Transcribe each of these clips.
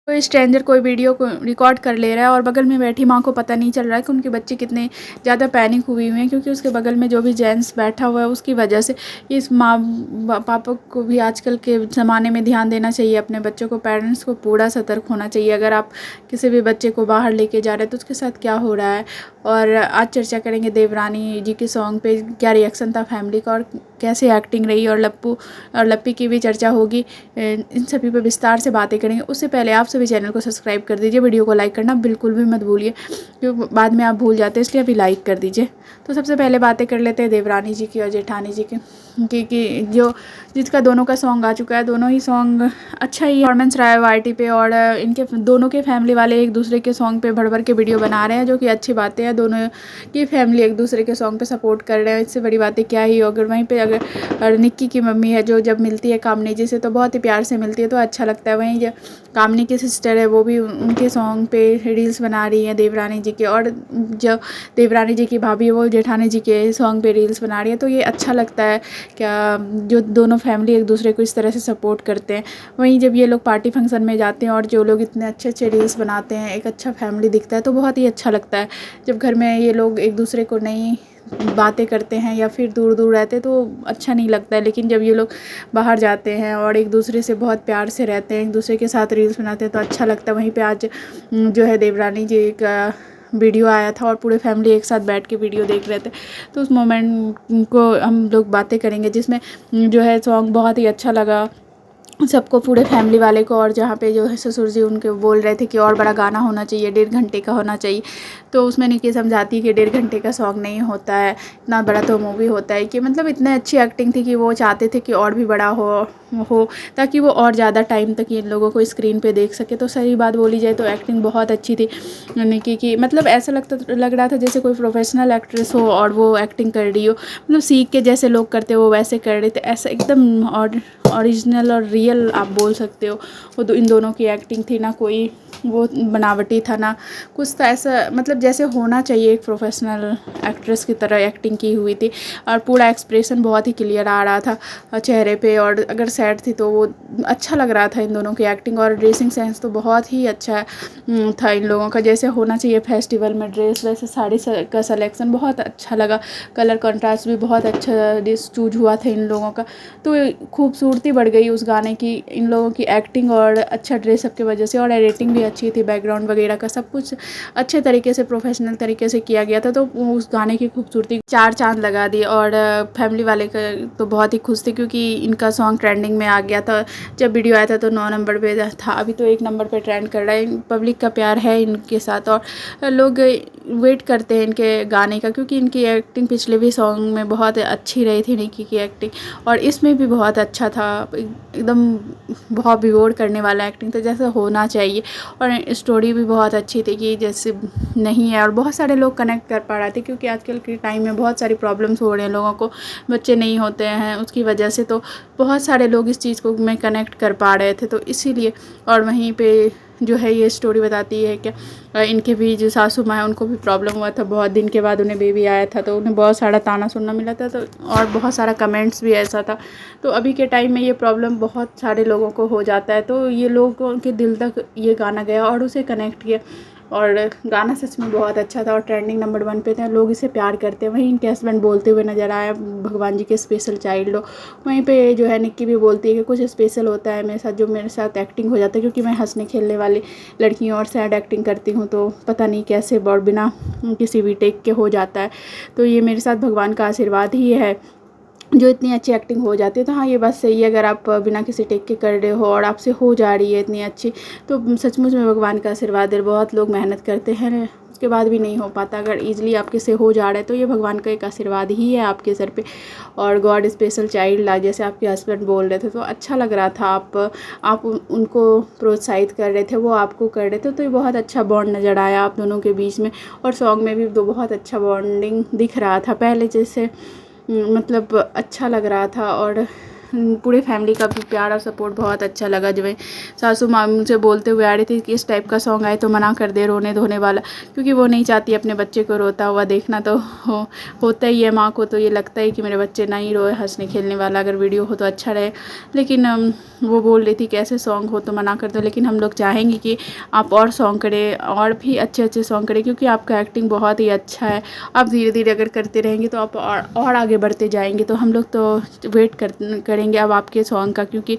कोई स्ट्रेंजर कोई वीडियो को रिकॉर्ड कर ले रहा है और बगल में बैठी माँ को पता नहीं चल रहा है कि उनके बच्चे कितने ज़्यादा पैनिक हुई हुई हैं, क्योंकि उसके बगल में जो भी जेंट्स बैठा हुआ है उसकी वजह से। इस माँ पापा को भी आजकल के ज़माने में ध्यान देना चाहिए अपने बच्चों को, पेरेंट्स को पूरा सतर्क होना चाहिए। अगर आप किसी भी बच्चे को बाहर लेके जा रहे हैं तो उसके साथ क्या हो रहा है। और आज चर्चा करेंगे देवरानी जी के सॉन्ग पे क्या रिएक्शन था फैमिली का और कैसे एक्टिंग रही, और लप्पू और लप्पी की भी चर्चा होगी। इन सभी पे विस्तार से बातें करेंगे। उससे पहले आप सभी चैनल को सब्सक्राइब कर दीजिए, वीडियो को लाइक करना बिल्कुल भी मत भूलिए, क्योंकि बाद में आप भूल जाते हैं, इसलिए अभी लाइक कर दीजिए। तो सबसे पहले बातें कर लेते हैं देवरानी जी की और जेठानी जी की कि जो जिसका दोनों का सॉन्ग आ चुका है, दोनों ही सॉन्ग अच्छा ही परफॉर्मेंस रहा है वाईटी पे। और इनके दोनों के फैमिली वाले एक दूसरे के सॉन्ग पे भर भर के वीडियो बना रहे हैं, जो कि अच्छी बातें हैं। दोनों की फैमिली एक दूसरे के सॉन्ग पे सपोर्ट कर रहे हैं, इससे बड़ी बातें क्या ही। अगर वहीं पे अगर निक्की की मम्मी है जो जब मिलती है कामनी जी से तो बहुत ही प्यार से मिलती है, तो अच्छा लगता है। वहीं जो कामनी की सिस्टर है वो भी उनके सॉन्ग पे रील्स बना रही है देवरानी जी के, और जो देवरानी जी की भाभी है वो जेठानी जी के सॉन्ग पे रील्स बना रही है। तो ये अच्छा लगता है क्या, जो दोनों फैमिली एक दूसरे को इस तरह से सपोर्ट करते हैं। वहीं जब ये लोग पार्टी फंक्शन में जाते हैं और जो लोग इतने अच्छे अच्छे रील्स बनाते हैं, एक अच्छा फैमिली दिखता है, तो बहुत ही अच्छा लगता है। जब घर में ये लोग एक दूसरे को नहीं बातें करते हैं या फिर दूर दूर रहते हैं तो अच्छा नहीं लगता है, लेकिन जब ये लोग बाहर जाते हैं और एक दूसरे से बहुत प्यार से रहते हैं, एक दूसरे के साथ रील्स बनाते हैं, तो अच्छा लगता है। वहीं पे आज जो है देवरानी जी का वीडियो आया था और पूरे फैमिली एक साथ बैठ के वीडियो देख रहे थे, तो उस मोमेंट को हम लोग बातें करेंगे, जिसमें जो है सॉन्ग बहुत ही अच्छा लगा सबको, पूरे फैमिली वाले को। और जहाँ पे जो है ससुर जी उनके बोल रहे थे कि और बड़ा गाना होना चाहिए, 1.5 घंटे का होना चाहिए, तो उसमें निक्की समझाती है कि 1.5 घंटे का सॉन्ग नहीं होता है, इतना बड़ा तो मूवी होता है। कि मतलब इतने अच्छी एक्टिंग थी कि वो चाहते थे कि और भी बड़ा हो ताकि वो और ज़्यादा टाइम तक इन लोगों को स्क्रीन पे देख सके। तो सही बात बोली जाए तो एक्टिंग बहुत अच्छी थी निक्की की, मतलब ऐसा लग रहा था जैसे कोई प्रोफेशनल एक्ट्रेस हो और वो एक्टिंग कर रही हो, मतलब सीख के जैसे लोग करते हो वो वैसे कर रहे थे, ऐसा एकदम ओरिजिनल और रियल आप बोल सकते हो। वो इन दोनों की एक्टिंग थी, ना कोई वो बनावटी था ना कुछ था, ऐसा मतलब जैसे होना चाहिए एक प्रोफेशनल एक्ट्रेस की तरह एक्टिंग की हुई थी। और पूरा एक्सप्रेशन बहुत ही क्लियर आ रहा था चेहरे पे, और अगर सैड थी तो वो अच्छा लग रहा था इन दोनों की एक्टिंग। और ड्रेसिंग सेंस तो बहुत ही अच्छा था इन लोगों का, जैसे होना चाहिए फेस्टिवल में ड्रेस, वैसे साड़ी का सिलेक्शन बहुत अच्छा लगा। कलर कंट्रास्ट भी बहुत अच्छा चूज हुआ था इन लोगों का, तो खूबसूरती बढ़ गई उस गाने की इन लोगों की एक्टिंग और अच्छा ड्रेसअप की वजह से। और एडिटिंग भी अच्छी थी, बैकग्राउंड वगैरह का सब कुछ अच्छे तरीके से प्रोफेशनल तरीके से किया गया था, तो उस गाने की खूबसूरती 4 चांद लगा दी। और फैमिली वाले का तो बहुत ही खुश थे क्योंकि इनका सॉन्ग ट्रेंडिंग में आ गया था। जब वीडियो आया था तो 9 नंबर पे था, अभी तो 1 नंबर पे ट्रेंड कर रहा है। पब्लिक का प्यार है इनके साथ और लोग वेट करते हैं इनके गाने का, क्योंकि इनकी एक्टिंग पिछले भी सॉन्ग में बहुत अच्छी रही थी निक्की की एक्टिंग, और इसमें भी बहुत अच्छा था। एकदम बहुत विवोर करने वाला एक्टिंग था जैसा होना चाहिए, और स्टोरी भी बहुत अच्छी थी कि जैसे नहीं है। और बहुत सारे लोग कनेक्ट कर पा रहे थे, क्योंकि आजकल के टाइम में बहुत सारी प्रॉब्लम्स हो रहे हैं लोगों को, बच्चे नहीं होते हैं उसकी वजह से, तो बहुत सारे लोग इस चीज़ को में कनेक्ट कर पा रहे थे, तो इसीलिए। और वहीं पे जो है ये स्टोरी बताती है कि इनके भी जो सासू माँ है उनको भी प्रॉब्लम हुआ था, बहुत दिन के बाद उन्हें बेबी आया था, तो उन्हें बहुत सारा ताना सुनना मिला था, तो और बहुत सारा कमेंट्स भी ऐसा था। तो अभी के टाइम में ये प्रॉब्लम बहुत सारे लोगों को हो जाता है, तो ये लोगों के दिल तक ये गाना गया और उसे कनेक्ट किया, और गाना सच में बहुत अच्छा था और ट्रेंडिंग नंबर 1 पे था, लोग इसे प्यार करते हैं। वहीं इनके हस्बैंड बोलते हुए नजर आया भगवान जी के स्पेशल चाइल्ड हो। वहीं पे जो है निक्की भी बोलती है कि कुछ स्पेशल होता है मेरे साथ, जो मेरे साथ एक्टिंग हो जाता है, क्योंकि मैं हंसने खेलने वाली लड़की हूँ और सैड एक्टिंग करती हूँ, तो पता नहीं कैसे और बिना किसी भी टेक के हो जाता है। तो ये मेरे साथ भगवान का आशीर्वाद ही है जो इतनी अच्छी एक्टिंग हो जाती है। तो हाँ, ये बात सही है, अगर आप बिना किसी टेक के कर रहे हो और आपसे हो जा रही है इतनी अच्छी, तो सचमुच में भगवान का आशीर्वाद है। बहुत लोग मेहनत करते हैं उसके बाद भी नहीं हो पाता, अगर ईजिली आपके से हो जा रहा है तो ये भगवान का एक आशीर्वाद ही है आपके सर पे। और गॉड स्पेशल चाइल्ड जैसे आपके हस्बैंड बोल रहे थे, तो अच्छा लग रहा था। आप उनको प्रोत्साहित कर रहे थे, वो आपको कर रहे थे, तो ये बहुत अच्छा बॉन्ड नज़र आया आप दोनों के बीच में। और सॉन्ग में भी तो बहुत अच्छा बॉन्डिंग दिख रहा था पहले जैसे, मतलब अच्छा लग रहा था। और पूरे फैमिली का भी प्यार और सपोर्ट बहुत अच्छा लगा। जो है सासू माँ मुझसे बोलते हुए आ रही थी कि इस टाइप का सॉन्ग आए तो मना कर दे, रोने धोने वाला, क्योंकि वो नहीं चाहती अपने बच्चे को रोता हुआ देखना। तो होता ही है माँ को, तो ये लगता है कि मेरे बच्चे नहीं रोए, हंसने खेलने वाला अगर वीडियो हो तो अच्छा रहे। लेकिन वो बोल रही थी कि ऐसे सॉन्ग हो तो मना कर दो, लेकिन हम लोग चाहेंगे कि आप और सॉन्ग करें, और भी अच्छे अच्छे सॉन्ग करें, क्योंकि आपका एक्टिंग बहुत ही अच्छा है। आप धीरे धीरे अगर करते रहेंगे तो आप और आगे बढ़ते जाएंगे। तो हम लोग तो वेट करेंगे अब आपके सॉन्ग का, क्योंकि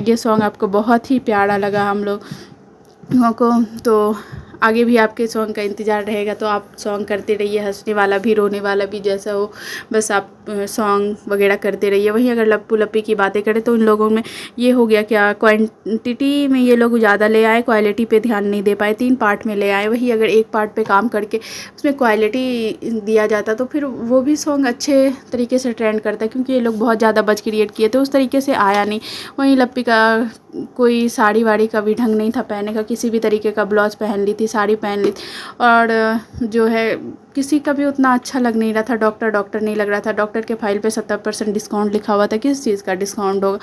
ये सॉन्ग आपको बहुत ही प्यारा लगा हम लोगों को। तो आगे भी आपके सॉन्ग का इंतज़ार रहेगा। तो आप सॉन्ग करते रहिए, हंसने वाला भी रोने वाला भी जैसा हो, बस आप सॉन्ग वगैरह करते रहिए। वहीं अगर लप्पू लप्पी की बातें करें तो उन लोगों में ये हो गया, क्या क्वांटिटी में ये लोग ज़्यादा ले आए, क्वालिटी पे ध्यान नहीं दे पाए, 3 पार्ट में ले आए। वही अगर एक पार्ट पे काम करके उसमें क्वालिटी दिया जाता तो फिर वो भी सॉन्ग अच्छे तरीके से ट्रेंड करता, क्योंकि ये लोग बहुत ज़्यादा बज क्रिएट किए थे, उस तरीके से आया नहीं। वहीं लप्पी का कोई साड़ी वाड़ी का भी ढंग नहीं था पहनने का, किसी भी तरीके का ब्लाउज़ पहन ली थी, साड़ी पहन ली थी, और जो है किसी का भी उतना अच्छा लग नहीं रहा था। डॉक्टर नहीं लग रहा था। डॉक्टर के फाइल पे 70% डिस्काउंट लिखा हुआ था, किस चीज़ का डिस्काउंट होगा।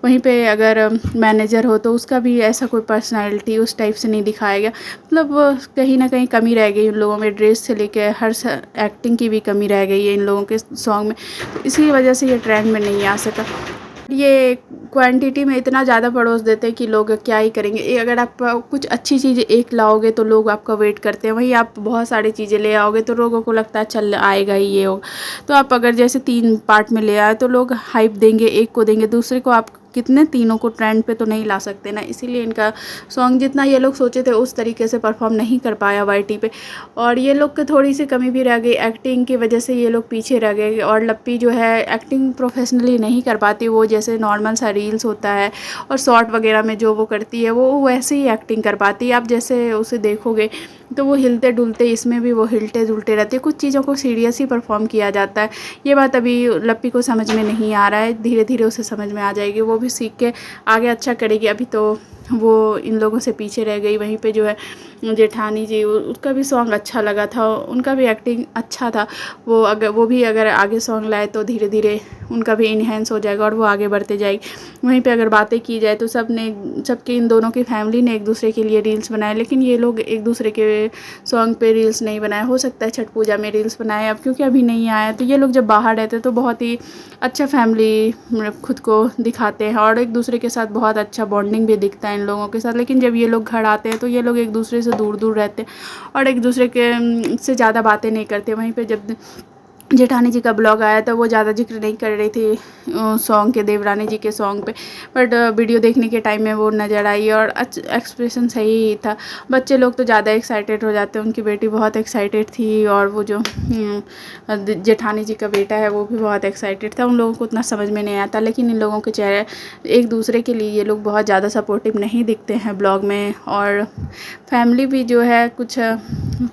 वहीं पे अगर मैनेजर हो तो उसका भी ऐसा कोई पर्सनैलिटी उस टाइप से नहीं दिखाया गया। मतलब कहीं ना कहीं कमी रह गई उन लोगों में, ड्रेस से लेकर हर एक्टिंग की भी कमी रह गई है इन लोगों के सॉन्ग में। तो इसी वजह से ये ट्रेंड में नहीं आ सका। ये क्वांटिटी में इतना ज़्यादा परोस देते हैं कि लोग क्या ही करेंगे। अगर आप कुछ अच्छी चीज़ एक लाओगे तो लोग आपका वेट करते हैं, वहीं आप बहुत सारी चीज़ें ले आओगे तो लोगों को लगता है चल आएगा ही ये हो। तो आप अगर जैसे 3 पार्ट में ले आए तो लोग हाइप देंगे, एक को देंगे, दूसरे को आप कितने तीनों को ट्रेंड पे तो नहीं ला सकते ना। इसीलिए इनका सॉन्ग जितना ये लोग सोचे थे उस तरीके से परफॉर्म नहीं कर पाया वाईटी पे, और ये लोग की थोड़ी सी कमी भी रह गई एक्टिंग की वजह से, ये लोग पीछे रह गए। और लप्पी जो है एक्टिंग प्रोफेशनली नहीं कर पाती, वो जैसे नॉर्मल सा रील्स होता है और शॉर्ट वगैरह में जो वो करती है वो वैसे ही एक्टिंग कर पाती है। आप जैसे उसे देखोगे तो वो हिलते डुलते, इसमें भी वो हिलते डुलते रहती है, कुछ चीज़ों को सीरियस ही परफॉर्म किया जाता है। ये बात अभी लप्पी को समझ में नहीं आ रहा है, धीरे धीरे उसे समझ में आ जाएगी, वो भी सीख के आगे अच्छा करेगी। अभी तो वो इन लोगों से पीछे रह गई। वहीं पे जो है जेठानी जी, उसका भी सॉन्ग अच्छा लगा था, उनका भी एक्टिंग अच्छा था। वो भी अगर आगे सॉन्ग लाए तो धीरे धीरे उनका भी इन्हेंस हो जाएगा और वो आगे बढ़ते जाएगी। वहीं पे अगर बातें की जाए तो सबके इन दोनों की फैमिली ने एक दूसरे के लिए रील्स बनाए, लेकिन ये लोग एक दूसरे के सॉन्ग पे रील्स नहीं बनाए। हो सकता है छठ पूजा में रील्स बनाए, अब क्योंकि अभी नहीं आया। तो ये लोग जब बाहर रहते तो बहुत ही अच्छा फैमिली खुद को दिखाते हैं, और एक दूसरे के साथ बहुत अच्छा बॉन्डिंग भी दिखता है इन लोगों के साथ। लेकिन जब ये लोग घर आते हैं तो ये लोग एक दूसरे से दूर दूर रहते हैं और एक दूसरे के से ज़्यादा बातें नहीं करते। वहीं पे जब जेठानी जी का ब्लॉग आया था वो ज़्यादा जिक्र नहीं कर रही थी सॉन्ग के, देवरानी जी के सॉन्ग पे, बट वीडियो देखने के टाइम में वो नज़र आई और एक्सप्रेशन सही ही था। बच्चे लोग तो ज़्यादा एक्साइटेड हो जाते हैं, उनकी बेटी बहुत एक्साइटेड थी, और वो जो जेठानी जी का बेटा है वो भी बहुत एक्साइटेड था। उन लोगों को उतना समझ में नहीं आता, लेकिन इन लोगों के चेहरे एक दूसरे के लिए ये लोग बहुत ज़्यादा सपोर्टिव नहीं दिखते हैं ब्लॉग में। और फैमिली भी जो है कुछ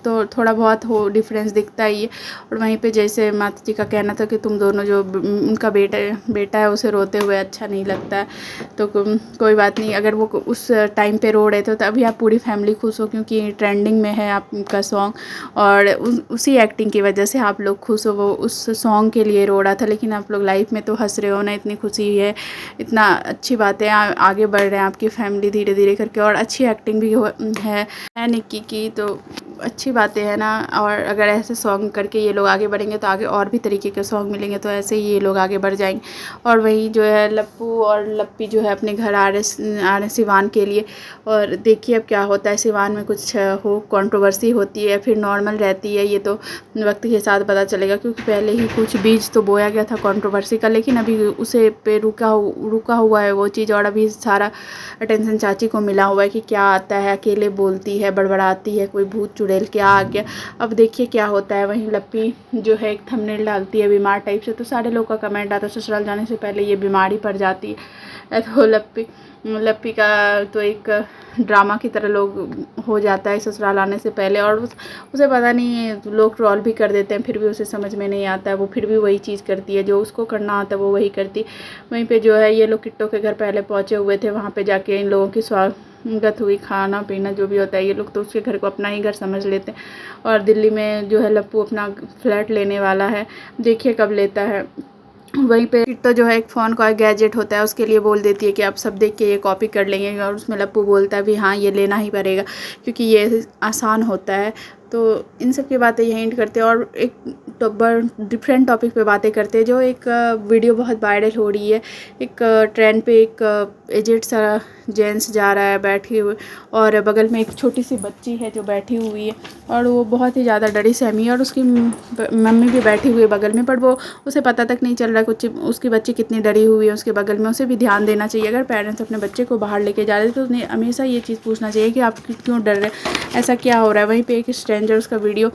तो थोड़ा बहुत हो डिफरेंस दिखता ही है। और वहीं पे जैसे माता जी का कहना था कि तुम दोनों जो उनका बेटा है उसे रोते हुए अच्छा नहीं लगता है, तो कोई बात नहीं। अगर वो उस टाइम पे रो रहे थे तो अभी आप पूरी फैमिली खुश हो, क्योंकि ट्रेंडिंग में है आपका सॉन्ग, और उसी एक्टिंग की वजह से आप लोग खुश हो। वो उस सॉन्ग के लिए रो रहा था, लेकिन आप लोग लाइफ में तो हंस रहे हो ना, इतनी खुशी है, इतना अच्छी बात है। आगे बढ़ रहे हैं आपकी फैमिली धीरे धीरे करके, और अच्छी एक्टिंग भी है निक्की की, तो अच्छी बातें हैं ना। और अगर ऐसे सॉन्ग करके ये लोग आगे बढ़ेंगे तो आगे और भी तरीके के सॉन्ग मिलेंगे, तो ऐसे ही ये लोग आगे बढ़ जाएंगे। और वही जो है लप्पू और लप्पी जो है अपने घर आ रहे सिवान के लिए, और देखिए अब क्या होता है। सिवान में कुछ हो कंट्रोवर्सी होती है फिर नॉर्मल रहती है, ये तो वक्त के साथ पता चलेगा, क्योंकि पहले ही कुछ बीज तो बोया गया था कंट्रोवर्सी का, लेकिन अभी उसे पे रुका हुआ है वो चीज़, और अभी सारा अटेंशन चाची को मिला हुआ है कि क्या आता है, अकेले बोलती है, बड़बड़ाती है, कोई भूत चुड़ैल क्या आ गया। अब देखिए क्या होता है। वहीं लप्पी जो है एक थंबनेल डालती है बीमार टाइप से, तो सारे लोग का कमेंट आता है ससुराल जाने से पहले ये बीमारी पड़ जाती है। तो लप्पी का तो एक ड्रामा की तरह लोग हो जाता है ससुराल आने से पहले, और उसे पता नहीं लोग ट्रोल भी कर देते हैं, फिर भी उसे समझ में नहीं आता है, वो फिर भी वही चीज़ करती है जो उसको करना आता है, वो वही करती। वहीं पे जो है ये लोग किट्टो के घर पहले पहुँचे हुए थे, वहाँ पे जाके इन लोगों की स्वागत हुई, खाना पीना जो भी होता है। ये लोग तो उसके घर को अपना ही घर समझ लेते हैं। और दिल्ली में जो है लप्पू अपना फ्लैट लेने वाला है, देखिए कब लेता है। वहीं पे तो जो है एक फ़ोन का गैजेट होता है, उसके लिए बोल देती है कि आप सब देख के ये कॉपी कर लेंगे, और उसमें लप्पू बोलता है भी हाँ ये लेना ही पड़ेगा क्योंकि ये आसान होता है। तो इन सब की बातें यहीं एंड करते हैं और एक डिफरेंट टॉपिक पे बातें करते हैं। जो एक वीडियो बहुत वायरल हो रही है, एक ट्रेन पे एक एजेड सा जेंट्स जा रहा है बैठे हुए, और बगल में एक छोटी सी बच्ची है जो बैठी हुई है, और वो बहुत ही ज़्यादा डरी सहमी है, और उसकी मम्मी भी बैठी हुई है बगल में, पर वो उसे पता तक नहीं चल रहा है कुछ उसकी बच्ची कितनी डरी हुई है उसके बगल में। उसे भी ध्यान देना चाहिए। अगर पेरेंट्स अपने बच्चे को बाहर लेके जा रहे हैं तो उन्हें हमेशा ये चीज़ पूछना चाहिए कि आप क्यों डर रहे हैं, ऐसा क्या हो रहा है। वहीं पे एक स्ट्रेंजर उसका वीडियो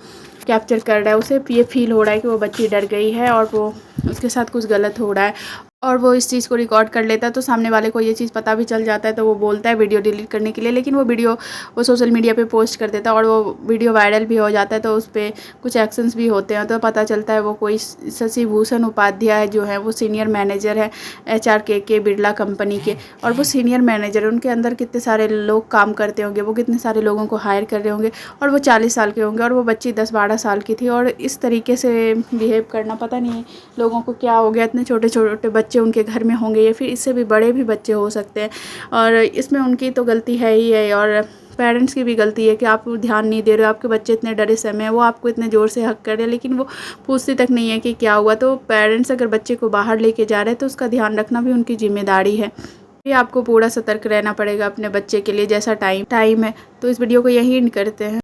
कैप्चर कर रहा है, उसे ये फील हो रहा है कि वो बच्ची डर गई है और वो उसके साथ कुछ गलत हो रहा है, और वो इस चीज़ को रिकॉर्ड कर लेता है। तो सामने वाले को ये चीज़ पता भी चल जाता है, तो वो बोलता है वीडियो डिलीट करने के लिए, लेकिन वो वीडियो वो सोशल मीडिया पे पोस्ट कर देता है और वो वीडियो वायरल भी हो जाता है। तो उस पर कुछ एक्शंस भी होते हैं, तो पता चलता है वो कोई शशि भूषण उपाध्याय जो है वो सीनियर मैनेजर है HR के बिरला कंपनी के, और वो सीनियर मैनेजर है। उनके अंदर कितने सारे लोग काम करते होंगे, वो कितने सारे लोगों को हायर कर रहे होंगे, और वो 40 साल के होंगे और वो बच्ची 10-12 साल की थी। और इस तरीके से बिहेव करना, पता नहीं लोगों को क्या हो गया, इतने छोटे छोटे बच्चे उनके घर में होंगे या फिर इससे भी बड़े भी बच्चे हो सकते हैं, और इसमें उनकी तो गलती है ही है, और पेरेंट्स की भी गलती है कि आप ध्यान नहीं दे रहे हो। आपके बच्चे इतने डरे समय है, वो आपको इतने ज़ोर से हक कर रहे हैं, लेकिन वो पूछती तक नहीं है कि क्या हुआ। तो पेरेंट्स अगर बच्चे को बाहर लेके जा रहे हैं तो उसका ध्यान रखना भी उनकी जिम्मेदारी है। ये आपको पूरा सतर्क रहना पड़ेगा अपने बच्चे के लिए, जैसा टाइम है। तो इस वीडियो को यहीं एंड करते हैं।